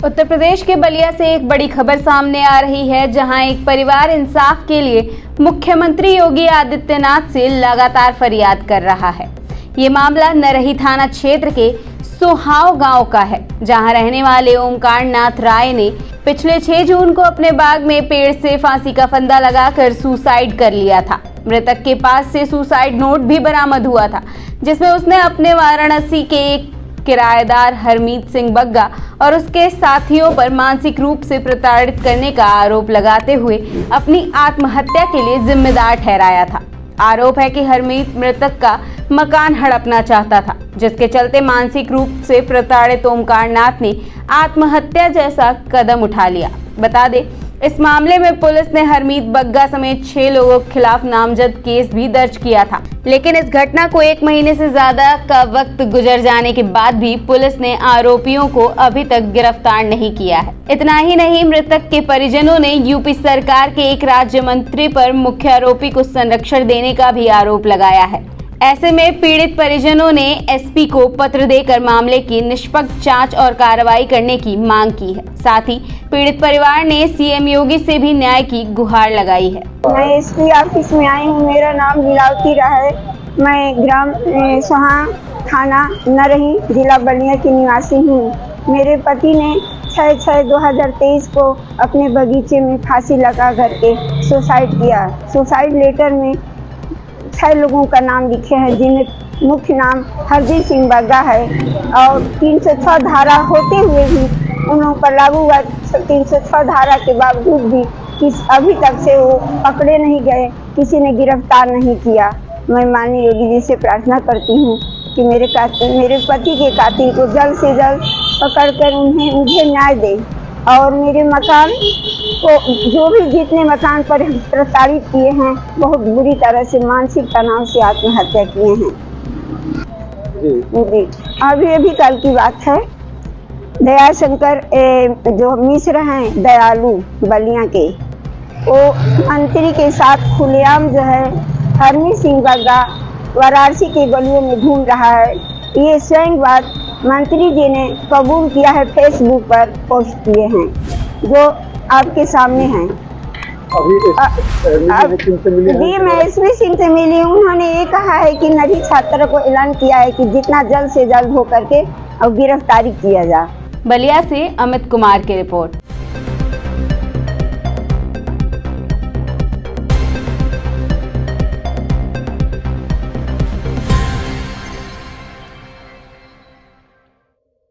उत्तर प्रदेश के बलिया से एक बड़ी खबर सामने आ रही है, जहां एक परिवार इंसाफ के लिए मुख्यमंत्री योगी आदित्यनाथ से लगातार फरियाद कर रहा है। ये मामला नरही थाना क्षेत्र के सुहाव गांव का है, जहां रहने वाले ओमकार नाथ राय ने पिछले 6 जून को अपने बाग में पेड़ से फांसी का फंदा लगाकर सुसाइड कर लिया था। मृतक के पास से सुसाइड नोट भी बरामद हुआ था, जिसमें उसने अपने वाराणसी के एक किराएदार हरमीत सिंह बग्गा और उसके साथियों पर मानसिक रूप से प्रताड़ित करने का आरोप लगाते हुए अपनी आत्महत्या के लिए जिम्मेदार ठहराया था। आरोप है कि हरमीत मृतक का मकान हड़पना चाहता था, जिसके चलते मानसिक रूप से प्रताड़ित ओमकार नाथ ने आत्महत्या जैसा कदम उठा लिया। बता दें, इस मामले में पुलिस ने हरमीत बग्गा समेत 6 लोगों के खिलाफ नामजद केस भी दर्ज किया था, लेकिन इस घटना को 1 महीने से ज्यादा का वक्त गुजर जाने के बाद भी पुलिस ने आरोपियों को अभी तक गिरफ्तार नहीं किया है। इतना ही नहीं, मृतक के परिजनों ने यूपी सरकार के एक राज्य मंत्री पर मुख्य आरोपी को संरक्षण देने का भी आरोप लगाया है। ऐसे में पीड़ित परिजनों ने एसपी को पत्र देकर मामले की निष्पक्ष जांच और कार्रवाई करने की मांग की है। साथ ही पीड़ित परिवार ने सीएम योगी से भी न्याय की गुहार लगाई है। मैं एसपी ऑफिस में आई हूँ। मेरा नाम लीलावती राय है। मैं ग्राम सुहाव थाना नरही जिला बलिया की निवासी हूँ। मेरे पति ने 6/6/2023 को अपने बगीचे में फांसी लगा करके सुसाइड किया। सुसाइड लेटर में 6 लोगों का नाम लिखे हैं, जिनमें मुख्य नाम हरजीत सिंह बग्गा है और 306 धारा होते हुए भी उन पर लागू हुआ 306 धारा के बावजूद भी अभी तक से वो पकड़े नहीं गए, किसी ने गिरफ्तार नहीं किया। मैं माननीय योगी जी से प्रार्थना करती हूँ कि मेरे पति के कातिल को जल्द से जल्द पकड़कर मुझे न्याय दे और मेरे मकान को जो भी जितने मकान पर प्रताड़ित किए हैं, बहुत बुरी तरह से मानसिक तनाव से आत्महत्या किए हैं। जी अभी कल की बात है। दया शंकर जो मिश्र हैं दयालु बलिया के, वो मंत्री के साथ खुलेआम जो है हरमीत सिंह बग्गा वाराणसी के गलियों में घूम रहा है। ये स्वयं बात मंत्री जी ने कबूल किया है, फेसबुक पर पोस्ट किए हैं, जो आपके सामने हैं। जी मैं एसपी सिंह से मिली। उन्होंने ये कहा है कि नरही छात्र को ऐलान किया है कि जितना जल्द से जल्द हो करके और गिरफ्तारी किया जाए। बलिया से अमित कुमार की रिपोर्ट।